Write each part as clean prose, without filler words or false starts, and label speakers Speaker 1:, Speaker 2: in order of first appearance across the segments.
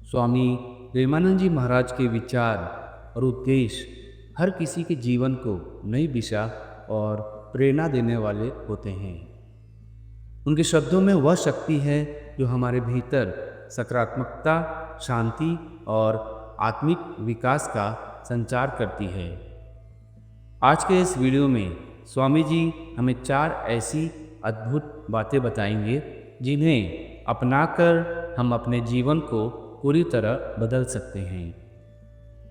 Speaker 1: स्वामी प्रेमानंद जी महाराज के विचार और उद्देश्य हर किसी के जीवन को नई दिशा और प्रेरणा देने वाले होते हैं। उनके शब्दों में वह शक्ति है जो हमारे भीतर सकारात्मकता, शांति और आत्मिक विकास का संचार करती है। आज के इस वीडियो में स्वामी जी हमें 4 ऐसी अद्भुत बातें बताएंगे जिन्हें अपनाकर हम अपने जीवन को पूरी तरह बदल सकते हैं।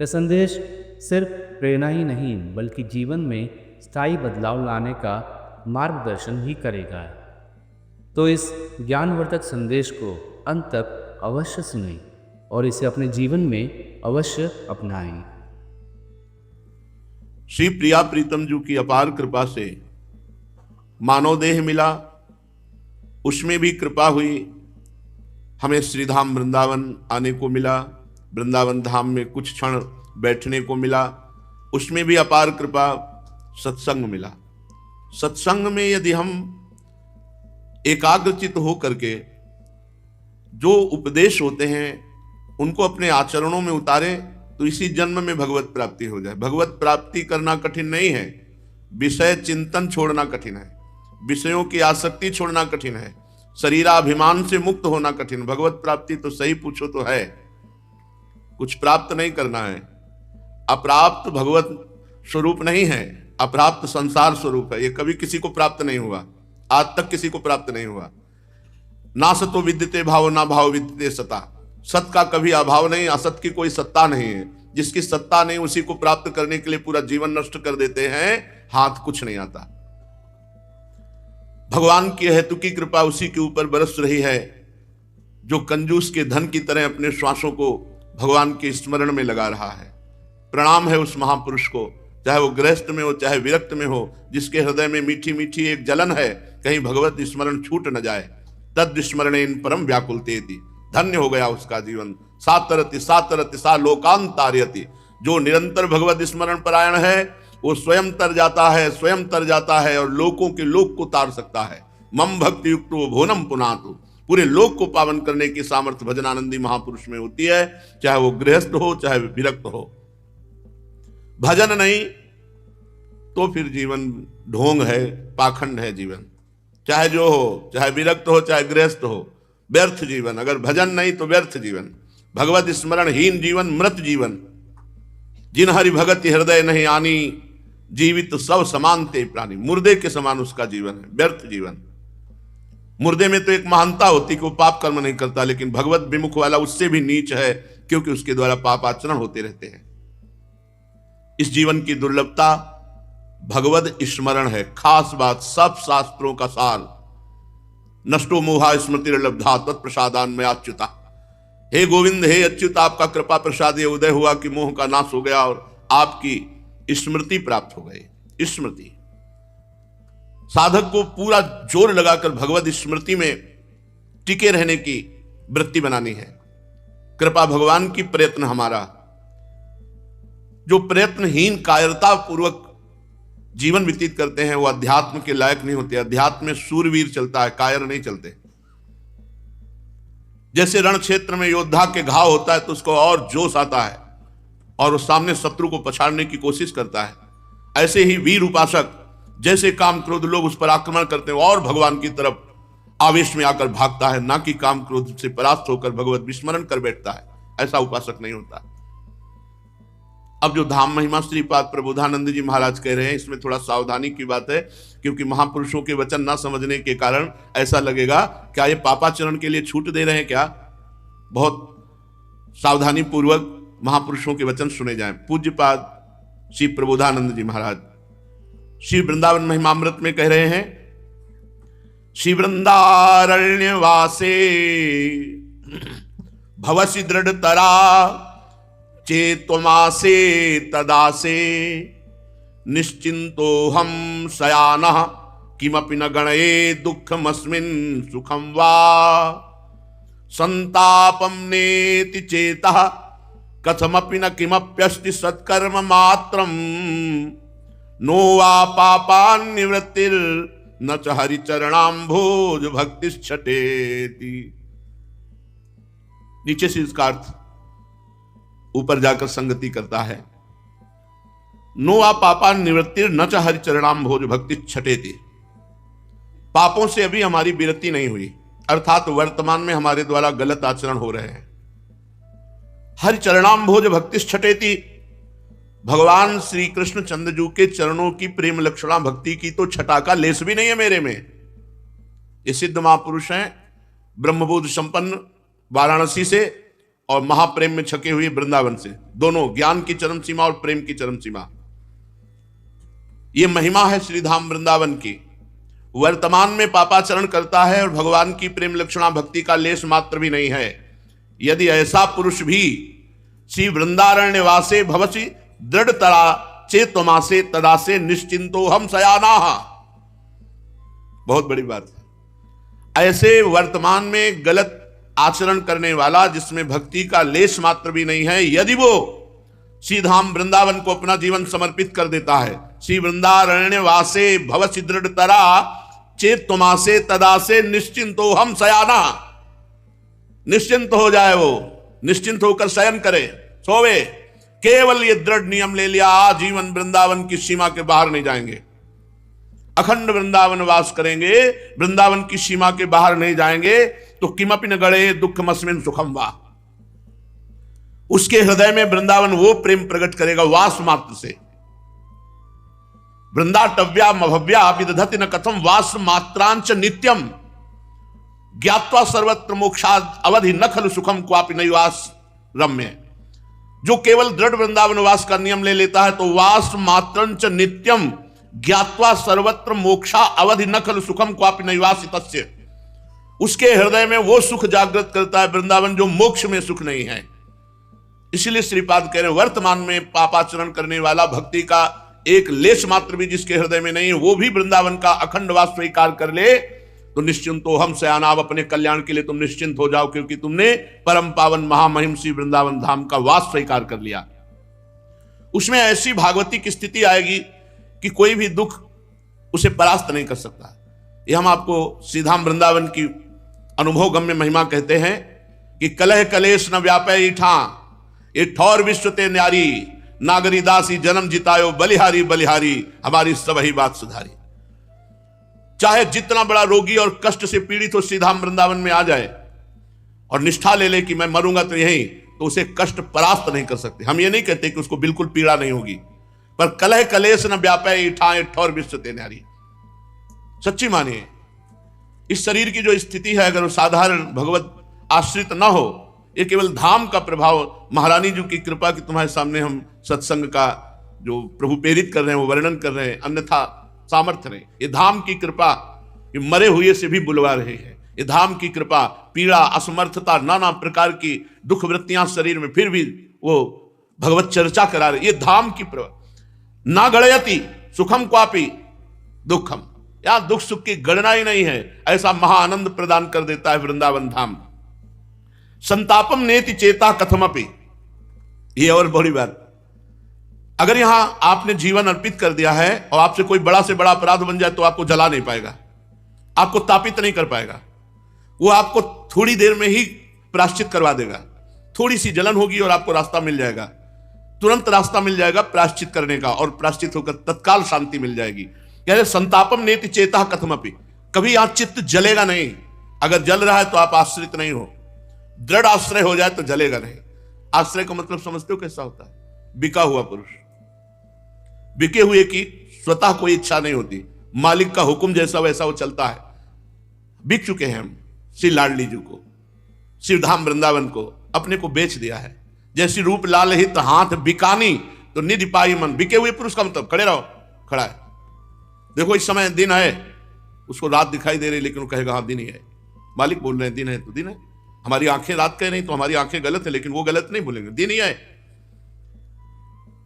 Speaker 1: यह संदेश सिर्फ प्रेरणा ही नहीं बल्कि जीवन में स्थायी बदलाव लाने का मार्गदर्शन भी करेगा। तो इस ज्ञानवर्धक संदेश को अंत तक अवश्य सुनें और इसे अपने जीवन में अवश्य अपनाएं।
Speaker 2: श्री प्रिया प्रीतम जी की अपार कृपा से मानव देह मिला, उसमें भी कृपा हुई। हमें श्रीधाम वृंदावन आने को मिला, वृंदावन धाम में कुछ क्षण बैठने को मिला, उसमें भी अपार कृपा। सत्संग मिला। सत्संग में यदि हम एकाग्रचित हो करके जो उपदेश होते हैं उनको अपने आचरणों में उतारें तो इसी जन्म में भगवत प्राप्ति हो जाए। भगवत प्राप्ति करना कठिन नहीं है, विषय चिंतन छोड़ना कठिन है, विषयों की आसक्ति छोड़ना कठिन है, शरीराभिमान से मुक्त होना कठिन। भगवत प्राप्ति तो सही पूछो तो है, कुछ प्राप्त नहीं करना है। अप्राप्त भगवत स्वरूप नहीं है, अप्राप्त संसार स्वरूप है। ये कभी किसी को प्राप्त नहीं हुआ, आज तक किसी को प्राप्त नहीं हुआ। ना सतो विद्यते भाव, ना भाव विद्यते सता। सत का कभी अभाव नहीं, असत की कोई सत्ता नहीं है। जिसकी सत्ता नहीं उसी को प्राप्त करने के लिए पूरा जीवन नष्ट कर देते हैं, हाथ कुछ नहीं आता। भगवान की हेतु की कृपा उसी के ऊपर बरस रही है जो कंजूस के धन की तरह अपने श्वासों को भगवान के स्मरण में लगा रहा है। प्रणाम है उस महापुरुष को, चाहे वो गृहस्थ में हो चाहे विरक्त में हो, जिसके हृदय में मीठी मीठी एक जलन है, कहीं भगवत स्मरण छूट न जाए। तद स्मरणेन परम व्याकुलतेति। धन्य हो गया उसका जीवन। सातरति सातरति सा लोकांतार्यति। जो निरंतर भगवत स्मरण परायण है वो स्वयं तर जाता है, स्वयं तर जाता है और लोकों के लोक को तार सकता है। मम भक्ति युक्तो भुवनम पुनातु। पूरे लोक को पावन करने की सामर्थ्य भजनानंदी महापुरुष में होती है, चाहे वो गृहस्थ हो चाहे विरक्त हो। भजन नहीं तो फिर जीवन ढोंग है, पाखंड है जीवन। चाहे जो हो, चाहे विरक्त हो चाहे गृहस्थ हो, व्यर्थ जीवन। अगर भजन नहीं तो व्यर्थ जीवन। भगवत स्मरण हीन जीवन मृत जीवन। जिन हरि भगत हृदय नहीं आनी, जीवित सब समान ते प्राणी। मुर्दे के समान उसका जीवन है, व्यर्थ जीवन। मुर्दे में तो एक महानता होती कि वो पाप कर्म नहीं करता, लेकिन भगवत विमुख वाला उससे भी नीच है, क्योंकि उसके द्वारा पाप आचरण होते रहते हैं। इस जीवन की दुर्लभता भगवत स्मरण है। खास बात, सब शास्त्रों का सार। नष्टो मोहा स्मृति लब्धा तत्प्रसादान में अच्युता। हे गोविंद, हे अच्युत, आपका कृपा प्रसाद ये उदय हुआ कि मोह का नाश हो गया और आपकी स्मृति प्राप्त हो गई। स्मृति साधक को पूरा जोर लगाकर भगवत स्मृति में टिके रहने की वृत्ति बनानी है। कृपा भगवान की प्रयत्न हमारा। जो प्रयत्नहीन कायरता पूर्वक जीवन व्यतीत करते हैं वो अध्यात्म के लायक नहीं होते। अध्यात्म में शूरवीर चलता है, कायर नहीं चलते। जैसे रण क्षेत्र में योद्धा के घाव होता है तो उसको और जोश आता है और उस सामने शत्रु को पछाड़ने की कोशिश करता है, ऐसे ही वीर उपासक जैसे काम क्रोध लोग उस पर आक्रमण करते हैं और भगवान की तरफ आवेश में आकर भागता है, ना कि काम क्रोध से परास्त होकर भगवत विस्मरण कर बैठता है। ऐसा उपासक नहीं होता। अब जो धाम महिमा श्रीपाद प्रबोधानंद जी महाराज कह रहे हैं, इसमें थोड़ा सावधानी की बात है, क्योंकि महापुरुषों के वचन ना समझने के कारण ऐसा लगेगा क्या ये पापाचरण के लिए छूट दे रहे हैं क्या। बहुत सावधानी पूर्वक महापुरुषों के वचन सुने जाएं। पूज्यपाद श्री प्रबोधानंद जी महाराज श्री वृंदावन महिमामृत में कह रहे हैं, श्री वृंदारण्य वासे भवसि दृढ़तरा चेत्वमासे तदासे निश्चिंतो हम शयानः किमपि न गणये दुःखमस्मिन् सुखं वा संतापं नेति चेतः कथमपि न किमप्यस्ति सत्कर्म मात्रं नो वा पापान् निवृत्तिर् न च हरिचरणाम्भोज भक्तिश्छटेति। नीचे से इसका अर्थ, ऊपर जाकर संगति करता है। नो आ पापा निवृत्तिर न च हरि चरणाम भोज भक्ति छटेति। पापों से अभी हमारी विरति नहीं हुई, अर्थात वर्तमान में हमारे द्वारा गलत आचरण हो रहे हैं। हरि चरणाम भोज भक्ति छटेति, भगवान श्री कृष्ण चंद्रजू के चरणों की प्रेम लक्षणा भक्ति की तो छटा का लेस भी नहीं है मेरे में। ये सिद्ध महापुरुष हैं, ब्रह्मबोध संपन्न वाराणसी से और महाप्रेम में छके हुए वृंदावन से, दोनों ज्ञान की चरम सीमा और प्रेम की चरम सीमा। ये महिमा है श्रीधाम वृंदावन की। वर्तमान में पापाचरण करता है और भगवान की प्रेम लक्षणा भक्ति का लेस मात्र भी नहीं है। यदि ऐसा पुरुष भी श्री वृंदारण्य वासे भवसी दृढ़ तरा चेतमासे तदासे निश्चिंतो हम सयाना। बहुत बड़ी बात है। ऐसे वर्तमान में गलत आचरण करने वाला, जिसमें भक्ति का लेस मात्र भी नहीं है, यदि वो श्री धाम वृंदावन को अपना जीवन समर्पित कर देता है, श्री वृंदारण्य वासे भवसी दृढ़ तरा चेतमासे तदासे निश्चिंतो हम सयाना। निश्चिंत हो जाए, वो निश्चिंत होकर शयन करे, सोवे। केवल ये दृढ़ नियम ले लिया, आजीवन वृंदावन की सीमा के बाहर नहीं जाएंगे, अखंड वृंदावन वास करेंगे, वृंदावन की सीमा के बाहर नहीं जाएंगे, तो किमपि न गड़े दुःखमस्मिन् सुखम वा। उसके हृदय में वृंदावन वो प्रेम प्रकट करेगा वास मात्र से। वृंदाटव्या मभव्या विदधति न कथम वास मात्रांच नित्यम ज्ञात्वा सर्वत्र मोक्षाद अवधि न खलु सुखम क्वापि नैवास रम्य। जो केवल दृढ़ वृंदावन वास का नियम ले लेता है, तो वास मात्रंच नित्यम ज्ञात्वा सर्वत्र मोक्षा अवधि न खलु सुखम क्वापि नैवास तस्य। उसके हृदय में वो सुख जागृत करता है वृंदावन, जो मोक्ष में सुख नहीं है। इसीलिए श्रीपाद कह रहे हैं, वर्तमान में पापाचरण करने वाला, भक्ति का एक लेश मात्र भी जिसके हृदय में नहीं है, वो भी वृंदावन का अखंड वास स्वीकार कर ले, तो निश्चिंत हो हम सयानाव। अपने कल्याण के लिए तुम निश्चिंत हो जाओ, क्योंकि तुमने परम पावन महामहिम श्री वृंदावन धाम का वास स्वीकार कर लिया। उसमें ऐसी भागवती की स्थिति आएगी कि कोई भी दुख उसे परास्त नहीं कर सकता। ये हम आपको श्रीधाम वृंदावन की अनुभव गम्य महिमा कहते हैं कि कलह कलेश न व्यापय ईठा, ये ठौर विश्व ते न्यारी, नागरी दासी जन्म जितायो बलिहारी बलिहारी, हमारी सब ही बात सुधारी। चाहे जितना बड़ा रोगी और कष्ट से पीड़ित हो श्रीधाम वृंदावन में आ जाए और निष्ठा ले ले कि मैं मरूंगा तो यहीं, तो उसे कष्ट परास्त नहीं कर सकते। हम ये नहीं कहते कि उसको बिल्कुल पीड़ा नहीं होगी, पर कलह कलेश न व्यापय ईठा, ये ठौर विश्व ते न्यारी। सच्ची मानिए, इस शरीर की जो स्थिति है, अगर वो साधारण भगवत आश्रित ना हो, ये केवल धाम का प्रभाव, महारानी जी की कृपा की तुम्हारे सामने हम सत्संग का जो प्रभु प्रेरित कर रहे हैं वो वर्णन कर रहे हैं, अन्यथा सामर्थ्य नहीं। ये धाम की कृपा, ये मरे हुए से भी बुलवा रहे हैं। ये धाम की कृपा, पीड़ा, असमर्थता, नाना प्रकार की दुख वृत्तियां शरीर में, फिर भी वो भगवत चर्चा करा रहे। ये धाम की प्रभा। ना गणयति सुखम क्वापि दुखम, यहां दुख सुख की गणना ही नहीं है, ऐसा महाआनंद प्रदान कर देता है वृंदावन धाम। संतापम नेति चेता कथमपि, ये और बड़ी बात, अगर यहां आपने जीवन अर्पित कर दिया है और आपसे कोई बड़ा से बड़ा अपराध बन जाए तो आपको जला नहीं पाएगा, आपको तापित नहीं कर पाएगा। वो आपको थोड़ी देर में ही प्रायश्चित करवा देगा। थोड़ी सी जलन होगी और आपको रास्ता मिल जाएगा, तुरंत रास्ता मिल जाएगा प्रायश्चित करने का, और प्रायश्चित होकर तत्काल शांति मिल जाएगी। कह रहे संतापम नेति चेता कथमपि, कभी यहां चित्त जलेगा नहीं। अगर जल रहा है तो आप आश्रित नहीं हो, दृढ़ आश्रय हो जाए तो जलेगा नहीं। आश्रय का मतलब समझते हो कैसा होता है? बिका हुआ पुरुष, बिके हुए की स्वतः कोई इच्छा नहीं होती, मालिक का हुक्म जैसा वैसा वो चलता है। बिक चुके हैं हम श्री लाडली जी को, श्री धाम वृंदावन को, अपने को बेच दिया है। जैसी रूप लाल हित हाथ बिकानी तो निधि पाई मन। बिके हुए पुरुष का मतलब खड़े रहो, खड़ा है। देखो इस समय दिन है, उसको रात दिखाई दे रही, लेकिन वो कहेगा हाँ दिन ही है। मालिक बोल रहे हैं दिन है तो दिन है। हमारी आंखें रात कह रही तो हमारी आंखें गलत है, लेकिन वो गलत नहीं बोलेंगे, दिन ही है।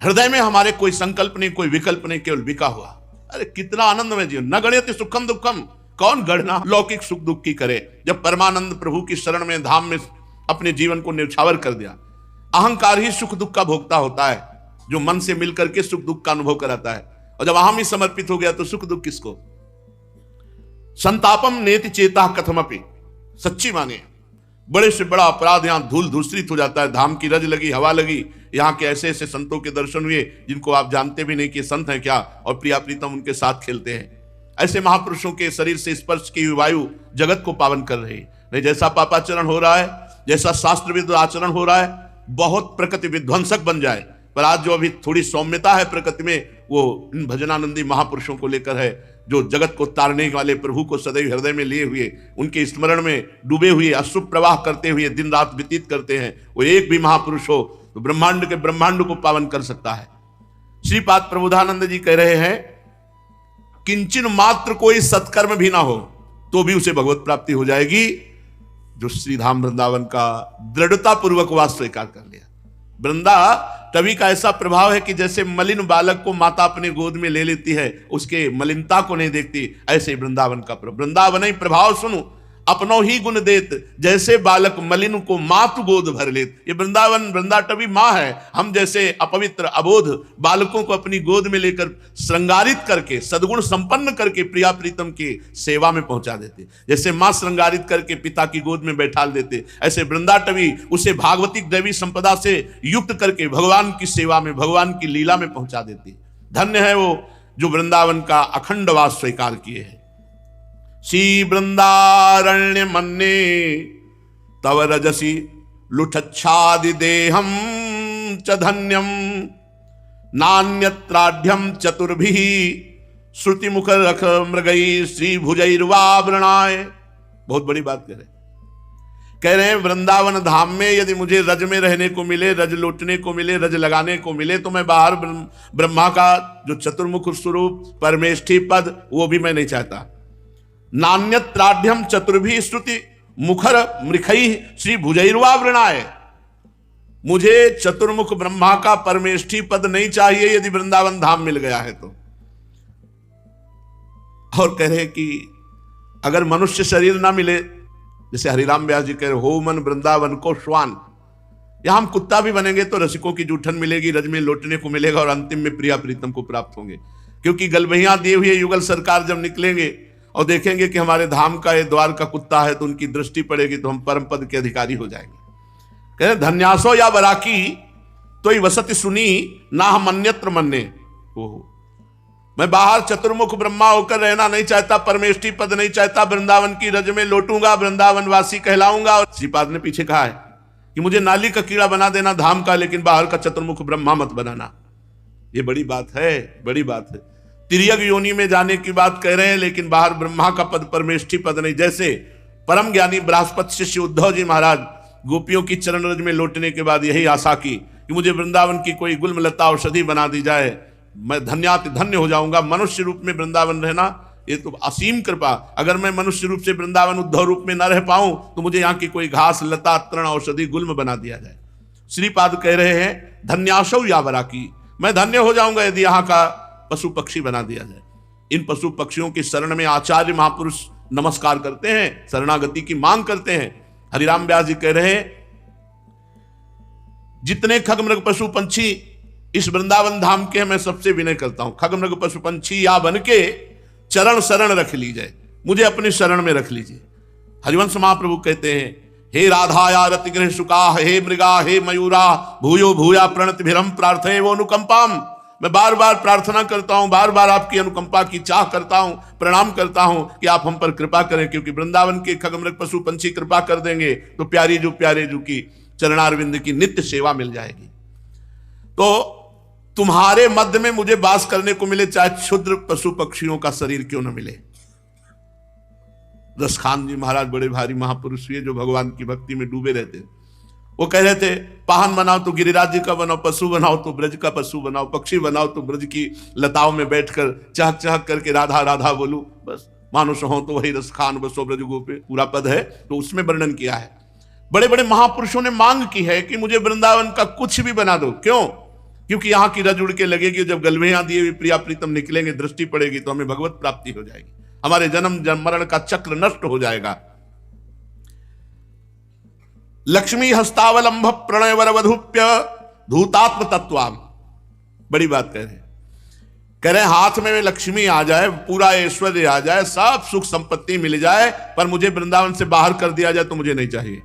Speaker 2: हृदय में हमारे कोई संकल्प नहीं, कोई विकल्प नहीं, केवल बिका हुआ। अरे कितना आनंद में जीवन। न गणयति सुखम दुखम, कौन गणना लौकिक सुख दुख की करे। जब परमानंद प्रभु की शरण में धाम में अपने जीवन को न्यौछावर कर दिया, अहंकार ही सुख दुख का भोक्ता होता है, जो मन से मिलकर के सुख दुख का अनुभव कराता है। और जब अहम ही समर्पित हो गया तो सुख दुख किसको। संतापम नेति चेता कथमपि, सच्ची मानिए बड़े से बड़ा अपराध यहाँ धूल धूसरित हो जाता है। धाम की रज लगी, हवा लगी, यहाँ के ऐसे ऐसे संतों के दर्शन हुए जिनको आप जानते भी नहीं कि संत हैं क्या, और प्रिया प्रीतम उनके साथ खेलते हैं। ऐसे महापुरुषों के शरीर से स्पर्श की हुई वायु जगत को पावन कर रही है। नहीं जैसा पापाचरण हो रहा है, जैसा शास्त्र विरुद्ध आचरण हो रहा है, बहुत प्रकृति विध्वंसक बन जाए, पर आज जो अभी थोड़ी सौम्यता है प्रकृति में, वो इन भजनानंदी महापुरुषों को लेकर है, जो जगत को तारने वाले प्रभु को सदैव हृदय में लिए हुए, उनके स्मरण में डूबे हुए, अशुभ प्रवाह करते हुए दिन रात व्यतीत करते हैं। वो एक भी महापुरुष हो तो ब्रह्मांड के ब्रह्मांड को पावन कर सकता है। श्रीपाद प्रबोधानंद जी कह रहे हैं, किंचन मात्र कोई सत्कर्म भी ना हो तो भी उसे भगवत प्राप्ति हो जाएगी, जो श्रीधाम वृंदावन का दृढ़ता पूर्वक वास स्वीकार कर लिया। वृंदा तभी का ऐसा प्रभाव है कि जैसे मलिन बालक को माता अपने गोद में ले लेती है, उसके मलिनता को नहीं देखती, ऐसे वृंदावन का प्रभाव। वृंदावन ही प्रभाव सुनो अपनो ही गुण देत, जैसे बालक मलिन को मातु गोद भर लेत। ये वृंदावन, वृंदाटवी माँ है। हम जैसे अपवित्र अबोध बालकों को अपनी गोद में लेकर श्रृंगारित करके, सद्गुण संपन्न करके प्रिया प्रीतम की सेवा में पहुंचा देते। जैसे माँ श्रृंगारित करके पिता की गोद में बैठा देते, ऐसे वृंदाटवी उसे भागवतिक दैवी संपदा से युक्त करके भगवान की सेवा में, भगवान की लीला में पहुंचा देती। धन्य है वो जो वृंदावन का अखंड वास स्वीकार किए हैं। श्री वृंदारण्य मन्ने तव रजसी लुठच्छादि देहम च धन्यम, नान्यत्राढ्यम चतुर्भिः श्रुति मुख रख मृगई श्री भुजैर्वावृणाय। बहुत बड़ी बात कह रहे हैं वृंदावन धाम में यदि मुझे रज में रहने को मिले, रज लूटने को मिले, रज लगाने को मिले, तो मैं बाहर ब्रह्मा का जो चतुर्मुख स्वरूप परमेष्ठी पद, वो भी मैं नहीं चाहता। नान्यत्राढ्यम चतुर्भी श्रुति मुखर मृखई श्री भुजैर्वावृणाय। मुझे चतुर्मुख ब्रह्मा का परमेष्ठी पद नहीं चाहिए यदि वृंदावन धाम मिल गया है तो। और कह रहे कि अगर मनुष्य शरीर ना मिले, जैसे हरिराम व्यास जी कह रहे, हो मन वृंदावन को श्वान, यहां हम कुत्ता भी बनेंगे तो रसिकों की जूठन मिलेगी, रज में लौटने को मिलेगा और अंतिम में प्रिया प्रीतम को प्राप्त होंगे। क्योंकि गलबहियां दिए हुए युगल सरकार जब निकलेंगे और देखेंगे कि हमारे धाम का ये द्वार का कुत्ता है, तो उनकी दृष्टि पड़ेगी, तो हम परम पद के अधिकारी हो जाएंगे। कह धन्यासो या बराकी तो ही वसति सुनी ना हम अन्यत्र मन्ने। मैं बाहर चतुर्मुख ब्रह्मा होकर रहना नहीं चाहता, परमेष्ठी पद नहीं चाहता, वृंदावन की रज में लौटूंगा, वृंदावन वासी कहलाऊंगा। और श्रीपाद ने पीछे कहा है कि मुझे नाली का कीड़ा बना देना धाम का, लेकिन बाहर का चतुर्मुख ब्रह्मा मत बनाना। ये बड़ी बात है, बड़ी बात है। तिर्यक योनि में जाने की बात कह रहे हैं, लेकिन बाहर ब्रह्मा का पद, परमेष्ठी पद नहीं। जैसे परम ज्ञानी बृहस्पति शिष्य उद्धव जी महाराज गोपियों की चरण रज में लौटने के बाद यही आशा की कि मुझे वृंदावन की कोई गुलमलता औषधि बना दी जाए, मैं धन्याति धन्य हो जाऊंगा। मनुष्य रूप में वृंदावन रहना ये तो असीम कृपा। अगर मैं मनुष्य रूप से वृंदावन उद्धव रूप में न रह पाऊं तो मुझे यहाँ की कोई घास लता तृण औषधि गुल्म बना दिया जाए। श्रीपाद कह रहे हैं धन्यासौ यावरा की, मैं धन्य हो जाऊंगा यदि यहाँ का पशु पक्षी बना दिया जाए। इन पशु पक्षियों की शरण में आचार्य महापुरुष नमस्कार करते हैं, शरणागति की मांग करते हैं। हरिराम व्यास जी कह रहे हैं जितने खगमृग पशु पंछी इस वृंदावन धाम के मैं सबसे विनय करता हूं, खगमृग पशु पंछी या बन के चरण शरण रख लीजिए, मुझे अपनी शरण में रख लीजिए। हरिवंश महाप्रभु कहते हैं हे राधा या रतिगृह शुका, हे मृगा, हे मयूरा, भूयो भूया प्रणति भिरम प्रार्थये वो अनुकंपाम। मैं बार बार प्रार्थना करता हूं, बार बार आपकी अनुकंपा की चाह करता हूं, प्रणाम करता हूं कि आप हम पर कृपा करें, क्योंकि वृंदावन के खगमृग पशु पंछी कृपा कर देंगे तो प्यारे जो की चरणारविंद की नित्य सेवा मिल जाएगी। तो तुम्हारे मध्य में मुझे वास करने को मिले, चाहे क्षुद्र पशु पक्षियों का शरीर क्यों न मिले। रसखान जी महाराज बड़े भारी महापुरुष हुए जो भगवान की भक्ति में डूबे रहते। वो कह रहे थे पाहन बनाओ तो गिरिराज जी का बनाओ, पशु बनाओ तो ब्रज का पशु बनाओ, पक्षी बनाओ तो ब्रज की लताओं में बैठकर चहक चहक करके राधा राधा बोलूं, बस मानुष हो तो वही रसखान बसो ब्रज गोपे, पूरा पद है तो उसमें वर्णन किया है। बड़े बड़े महापुरुषों ने मांग की है कि मुझे वृंदावन का कुछ भी बना दो। क्यों? क्योंकि यहाँ की रज उड़ के लगेगी, जब गलभेयां दिए हुए प्रिया प्रीतम निकलेंगे, दृष्टि पड़ेगी तो हमें भगवत प्राप्ति हो जाएगी, हमारे जन्म मरण का चक्र नष्ट हो जाएगा। लक्ष्मी हस्तावलंब प्रणय वरवधुप्य धूतात्म तत्वाम, बड़ी बात कह रहे हाथ में लक्ष्मी आ जाए, पूरा ऐश्वर्य आ जाए, सब सुख संपत्ति मिल जाए, पर मुझे वृंदावन से बाहर कर दिया जाए तो मुझे नहीं चाहिए।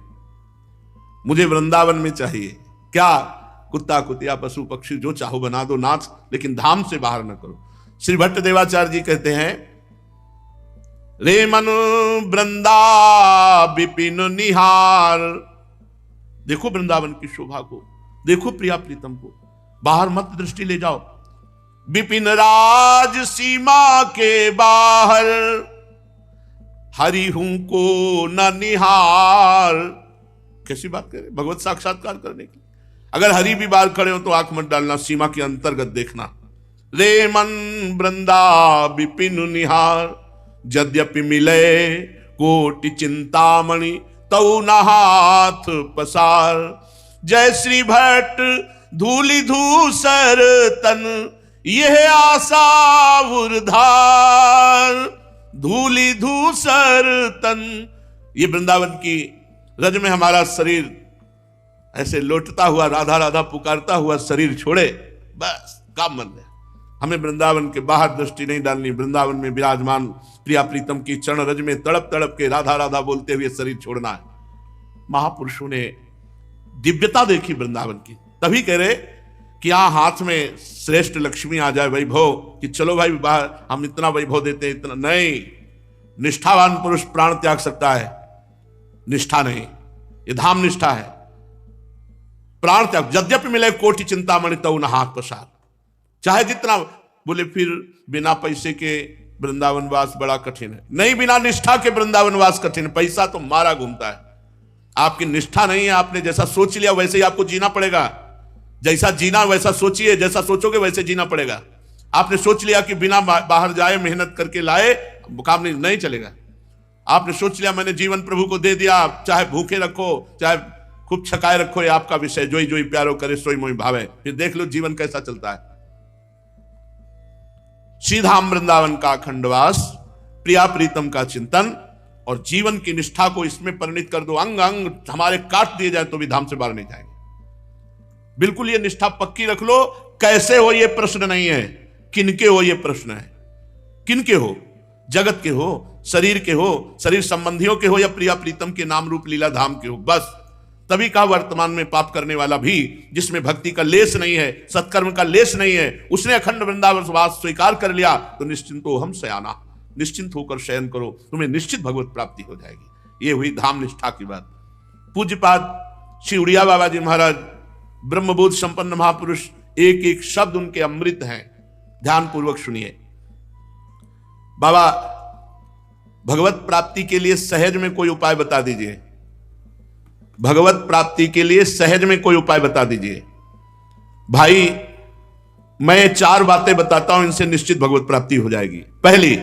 Speaker 2: मुझे वृंदावन में चाहिए। क्या? कुत्ता कुतिया पशु पक्षी जो चाहो बना दो नाथ, लेकिन धाम से बाहर न करो। श्री भट्ट देवाचार्य जी कहते हैं, रे मन वृंदा विपिन निहार। देखो वृंदावन की शोभा को, देखो प्रिया प्रीतम को, बाहर मत दृष्टि ले जाओ। विपिन राज सीमा के बाहर, हरि हूं को न निहार। कैसी बात करें भगवत साक्षात्कार करने की। अगर हरि भी बाहर खड़े हो तो आंख मत डालना, सीमा के अंतर्गत देखना। रे मन वृंदा विपिन निहार, यद्यपि मिले कोटि चिंतामणि, तऊ न हाथ पसार। जय श्री भट्ट धूलि धूसर तन, यह आशा उर्धार। धूलि धूसर तन, ये वृंदावन की रज में हमारा शरीर ऐसे लौटता हुआ, राधा राधा पुकारता हुआ शरीर छोड़े, बस काम बन गया। हमें वृंदावन के बाहर दृष्टि नहीं डालनी। वृंदावन में विराजमान प्रिया प्रीतम की चरण रज में तड़प तड़प के राधा राधा बोलते हुए शरीर छोड़ना है। महापुरुषों ने दिव्यता देखी वृंदावन की, तभी कह रहे कि यहां हाथ में श्रेष्ठ लक्ष्मी आ जाए, वैभव, कि चलो भाई बाहर हम इतना वैभव देते हैं, इतना नहीं। निष्ठावान पुरुष प्राण त्याग सकता है, निष्ठा नहीं। ये धाम निष्ठा है, प्राण त्याग। यद्यपि मिले कोटि चिंतामणि, तऊ न हाथ पसार। चाहे जितना बोले, फिर बिना पैसे के वृंदावन वास बड़ा कठिन है। नहीं, बिना निष्ठा के वृंदावन वास कठिन है। पैसा तो मारा घूमता है, आपकी निष्ठा नहीं है। आपने जैसा सोच लिया वैसे ही आपको जीना पड़ेगा। जैसा जीना वैसा सोचिए, जैसा सोचोगे वैसे जीना पड़ेगा। आपने सोच लिया कि बिना बाहर जाए मेहनत करके लाए काम नहीं चलेगा। आपने सोच लिया मैंने जीवन प्रभु को दे दिया, चाहे भूखे रखो चाहे खूब छकाए रखो, ये आपका विषय। जोई जोई प्यारो करे सोई मोई भावे। फिर देख लो जीवन कैसा चलता है। श्रीधाम वृंदावन का अखंडवास, प्रिया प्रीतम का चिंतन और जीवन की निष्ठा को इसमें परिणित कर दो। अंग अंग हमारे काट दिए जाए तो भी धाम से बाहर नहीं जाएंगे। बिल्कुल ये निष्ठा पक्की रख लो। कैसे हो ये प्रश्न नहीं है, किनके हो ये प्रश्न है। किनके हो? जगत के हो, शरीर के हो, शरीर संबंधियों के हो, या प्रिया प्रीतम के नाम रूप लीला धाम के हो। बस तभी का वर्तमान में पाप करने वाला भी, जिसमें भक्ति का लेस नहीं है, सत्कर्म का लेस नहीं है, उसने अखंड वृंदावन वास स्वीकार कर लिया तो निश्चिंतो हम शयाना, निश्चिंत होकर शयन करो, तुम्हें निश्चित भगवत प्राप्ति हो जाएगी। ये हुई धाम निष्ठा की बात। पूज्यपाद श्री उड़िया बाबा जी महाराज ब्रह्मबोध संपन्न महापुरुष, एक एक शब्द उनके अमृत हैं। ध्यान पूर्वक सुनिए। बाबा भगवत प्राप्ति के लिए सहज में कोई उपाय बता दीजिए। भगवत प्राप्ति के लिए सहज में कोई उपाय बता दीजिए। भाई मैं 4 बातें बताता हूं, इनसे निश्चित भगवत प्राप्ति हो जाएगी। पहली,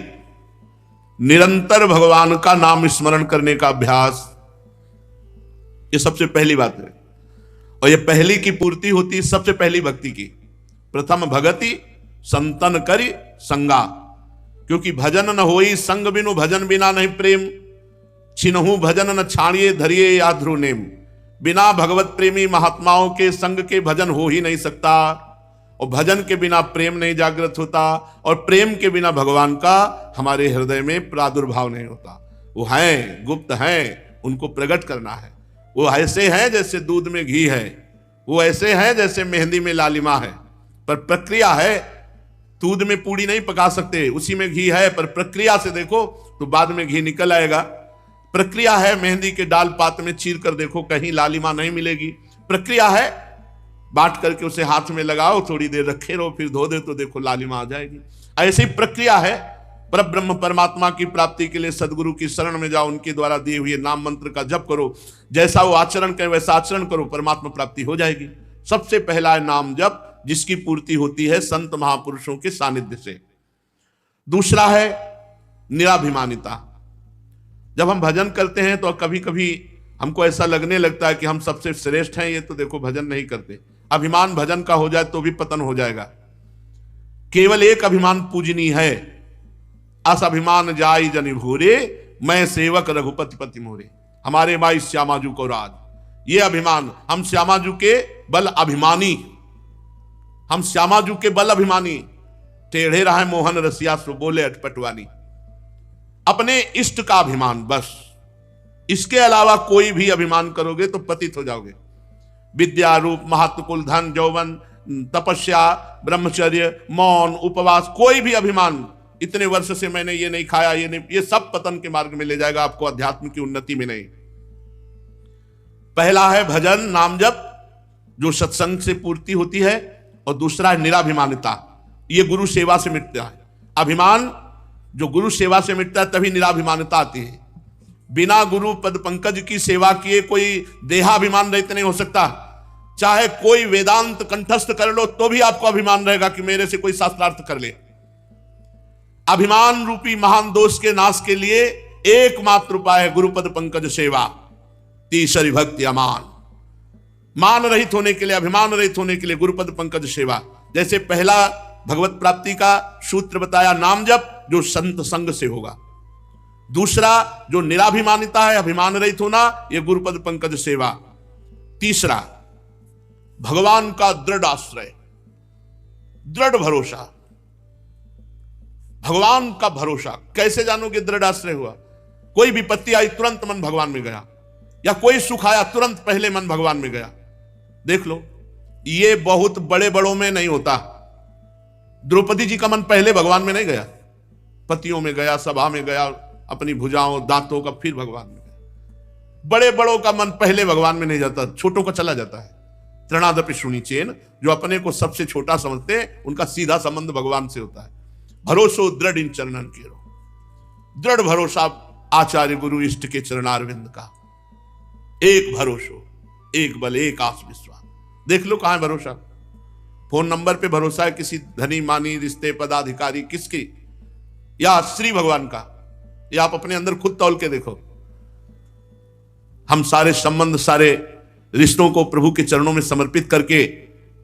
Speaker 2: निरंतर भगवान का नाम स्मरण करने का अभ्यास, ये सबसे पहली बात है। और ये पहली की पूर्ति होती है सबसे पहली भक्ति की। प्रथम भगति संतन करी संगा, क्योंकि भजन न होई संग बिनु, भजन बिना नहीं प्रेम। छिनहु भजन न छाड़िए धरिए या ध्रुव नेम। बिना भगवत प्रेमी महात्माओं के संग के भजन हो ही नहीं सकता, और भजन के बिना प्रेम नहीं जागृत होता, और प्रेम के बिना भगवान का हमारे हृदय में प्रादुर्भाव नहीं होता। वो हैं, गुप्त हैं, उनको प्रकट करना है। वो ऐसे हैं जैसे दूध में घी है, वो ऐसे हैं जैसे मेहंदी में लालिमा है, पर प्रक्रिया है। दूध में पूड़ी नहीं पका सकते, उसी में घी है, पर प्रक्रिया से देखो तो बाद में घी निकल आएगा। प्रक्रिया है। मेहंदी के डाल पात में चीर कर देखो, कहीं लालिमा नहीं मिलेगी। प्रक्रिया है। बांट करके उसे हाथ में लगाओ, थोड़ी देर रखे रहो, फिर धो दे तो देखो लालिमा आ जाएगी। ऐसी प्रक्रिया है। पर ब्रह्म परमात्मा की प्राप्ति के लिए सदगुरु की शरण में जाओ, उनके द्वारा दिए हुए नाम मंत्र का जप करो, जैसा वो आचरण करें वैसा आचरण करो, परमात्मा प्राप्ति हो जाएगी। सबसे पहला है नाम जप, जिसकी पूर्ति होती है संत महापुरुषों के सानिध्य से। दूसरा है निराभिमानिता। जब हम भजन करते हैं तो कभी कभी हमको ऐसा लगने लगता है कि हम सबसे श्रेष्ठ हैं, ये तो देखो भजन नहीं करते। अभिमान भजन का हो जाए तो भी पतन हो जाएगा। केवल एक अभिमान पूजनीय है, अस अभिमान जाई जनि भूरे, मैं सेवक रघुपति पति मोरे। हमारे माई श्यामाजू को राज, ये अभिमान। हम श्यामाजू के बल अभिमानी, हम श्यामाजू के बल अभिमानी। टेढ़े रहे मोहन रसिया सो बोले अटपटवानी। अपने इष्ट का अभिमान, बस इसके अलावा कोई भी अभिमान करोगे तो पतित हो जाओगे। विद्या, रूप, महत्व, कुल, धन, यौवन, तपस्या, ब्रह्मचर्य, मौन, उपवास, कोई भी अभिमान, इतने वर्ष से मैंने ये नहीं खाया, ये नहीं, ये सब पतन के मार्ग में ले जाएगा आपको, अध्यात्म की उन्नति में नहीं। पहला है भजन, नाम जप, जो सत्संग से पूर्ति होती है, और दूसरा है निराभिमानिता, ये गुरु सेवा से मिटता है। अभिमान जो गुरु सेवा से मिटता है तभी निराभिमानिता आती है। बिना गुरु पद पंकज की सेवा किए कोई देहाभिमान रहित नहीं हो सकता। चाहे कोई वेदांत कंठस्थ कर लो तो भी आपको अभिमान रहेगा कि मेरे से कोई शास्त्रार्थ कर ले। अभिमान रूपी महान दोष के नाश के लिए एकमात्र उपाय है गुरुपद पंकज सेवा, तीसरी भक्ति अमान। मान रहित होने के लिए, अभिमान रहित होने के लिए गुरुपद पंकज सेवा। जैसे पहला भगवत प्राप्ति का सूत्र बताया नाम जप, जो संत संग से होगा। दूसरा जो निराभिमानिता है, अभिमान रहित होना, यह गुरुपद पंकज सेवा। तीसरा भगवान का दृढ़ आश्रय, दृढ़ भरोसा। भगवान का भरोसा कैसे जानोगे दृढ़ आश्रय हुआ? कोई विपत्ति आई तुरंत मन भगवान में गया, या कोई सुख आया तुरंत पहले मन भगवान में गया। देख लो, ये बहुत बड़े बड़ों में नहीं होता। द्रौपदी जी का मन पहले भगवान में नहीं गया, पतियों में गया, सभा में गया, अपनी भुजाओं दांतों का, फिर भगवान में गया। बड़े बड़ों का मन पहले भगवान में नहीं जाता, छोटों का चला जाता है। तृणादपि शुनिचेन, जो अपने को सबसे छोटा समझते हैं उनका सीधा संबंध भगवान से होता है। भरोसो दृढ़ इन चरणन केरो, दृढ़ भरोसा आचार्य गुरु इष्ट के चरणारविंद का। एक भरोसो, एक बल, एक आस विश्वास। देख लो कहां है भरोसा? फोन नंबर पे भरोसा है किसी धनी मानी रिश्ते पदाधिकारी किसकी, या श्री भगवान का? या आप अपने अंदर खुद तौल के देखो। हम सारे संबंध, सारे रिश्तों को प्रभु के चरणों में समर्पित करके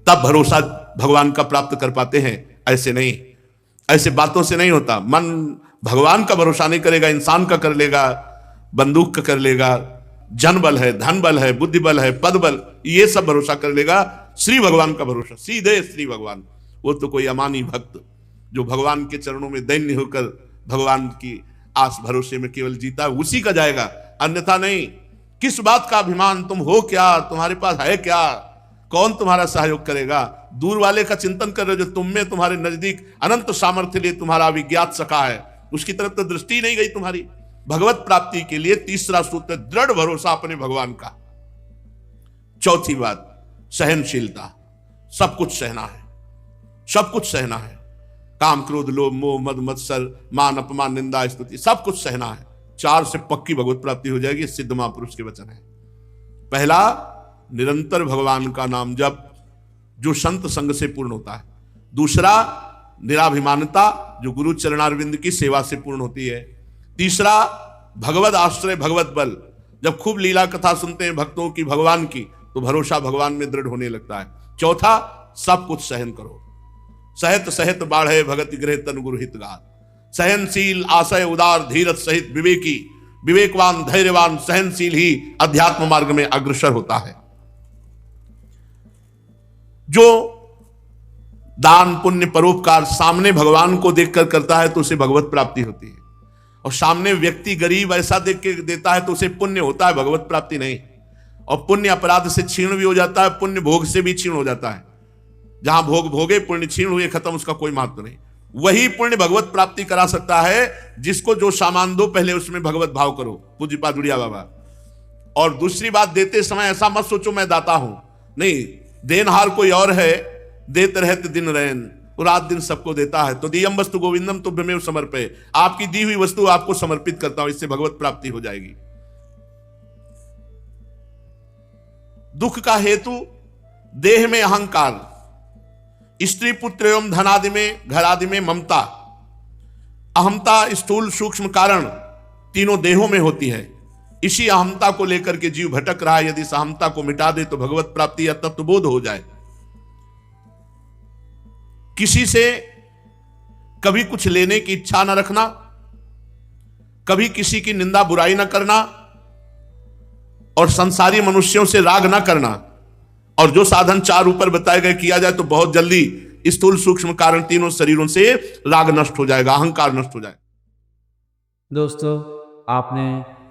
Speaker 2: तब भरोसा भगवान का प्राप्त कर पाते हैं। ऐसे नहीं, ऐसे बातों से नहीं होता। मन भगवान का भरोसा नहीं करेगा, इंसान का कर लेगा, बंदूक का कर लेगा, जन बल है, धन बल है, बुद्धि बल है, पद बल, ये सब भरोसा कर लेगा। श्री भगवान का भरोसा, सीधे श्री भगवान। वो तो कोई अमानी भक्त जो भगवान के चरणों में दैन्य होकर भगवान की आस भरोसे में केवल जीता, उसी का जाएगा, अन्यथा नहीं। किस बात का अभिमान? तुम हो क्या? तुम्हारे पास है क्या? कौन तुम्हारा सहयोग करेगा? दूर वाले का चिंतन कर रहे हो जो तुम में, तुम्हारे नजदीक अनंत सामर्थ्य लिए तुम्हारा अविज्ञात सखा है, उसकी तरफ तो दृष्टि नहीं गई तुम्हारी। भगवत प्राप्ति के लिए तीसरा सूत्र दृढ़ भरोसा अपने भगवान का। चौथी बात सहनशीलता, सब कुछ सहना है, सब कुछ सहना है। काम, क्रोध, लोभ, मोह, मद, मत्सर, मान, अपमान, निंदा, स्तुति, सब कुछ सहना है। 4 से पक्की भगवत प्राप्ति हो जाएगी, सिद्ध महापुरुष के वचन है। पहला निरंतर भगवान का नाम जप, जो संत संग से पूर्ण होता है। दूसरा निराभिमानता, जो गुरु चरणारविंद की सेवा से पूर्ण होती है। तीसरा भगवत आश्रय, भगवत बल, जब खूब लीला कथा सुनते हैं भक्तों की, भगवान की, तो भरोसा भगवान में दृढ़ होने लगता है। चौथा सब कुछ सहन करो, सहत सहत बाढ़े भगत गृह तन गुरु हितगार। सहनशील, आशय उदार, धीरज सहित विवेकी, विवेकवान, धैर्यवान, सहनशील ही अध्यात्म मार्ग में अग्रसर होता है। जो दान पुण्य परोपकार सामने भगवान को देखकर करता है तो उसे भगवत प्राप्ति होती है, और सामने व्यक्ति गरीब ऐसा देख के देता है तो उसे पुण्य होता है, भगवत प्राप्ति नहीं। और पुण्य अपराध से क्षीण भी हो जाता है, पुण्य भोग से भी क्षीण हो जाता है। जहां भोग भोगे पुण्य क्षीण हुए, खत्म, उसका कोई महत्व नहीं। वही पुण्य भगवत प्राप्ति करा सकता है जिसको जो सामान दो पहले उसमें भगवत भाव करो। पूज्य पादुड़िया बाबा। और दूसरी बात, देते समय ऐसा मत सोचो मैं दाता हूं, नहीं, देनहार कोई और है, देते रहते दिन रैन, वो रात दिन सबको देता है। तो दियम वस्तु गोविंदम तुभ्यमेव समर्पये, आपकी दी हुई वस्तु आपको समर्पित करता हूं, इससे भगवत प्राप्ति हो जाएगी। दुख का हेतु देह में अहंकार, स्त्री पुत्र एवं धन आदि में, घर आदि में ममता। अहमता स्थूल सूक्ष्म कारण तीनों देहों में होती है। इसी अहमता को लेकर के जीव भटक रहा है। यदि इस अहमता को मिटा दे तो भगवत प्राप्ति या तत्वबोध हो जाए। किसी से कभी कुछ लेने की इच्छा न रखना, कभी किसी की निंदा बुराई न करना, और संसारी मनुष्यों से राग न करना। और जो साधन 4 ऊपर बताए गए किया जाए तो बहुत जल्दी स्थूल सूक्ष्म कारण तीनों शरीरों से राग नष्ट हो जाएगा, अहंकार नष्ट हो जाएगा।
Speaker 1: दोस्तों, आपने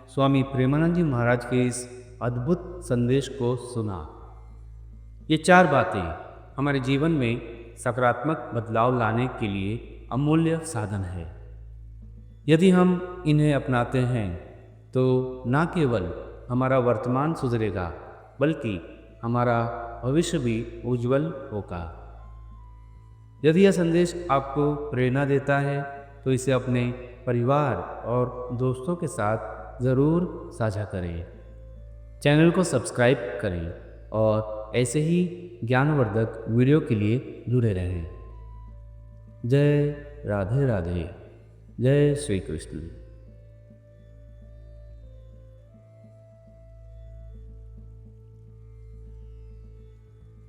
Speaker 1: स्वामी प्रेमानंद जी महाराज के इस अद्भुत संदेश को सुना। ये 4 बातें हमारे जीवन में सकारात्मक बदलाव लाने के लिए अमूल्य साधन है। यदि हम इन्हें अपनाते हैं तो न केवल हमारा वर्तमान सुधरेगा बल्कि हमारा भविष्य भी उज्जवल होगा। यदि यह संदेश आपको प्रेरणा देता है तो इसे अपने परिवार और दोस्तों के साथ ज़रूर साझा करें। चैनल को सब्सक्राइब करें और ऐसे ही ज्ञानवर्धक वीडियो के लिए जुड़े रहें। जय राधे राधे, जय श्री कृष्ण।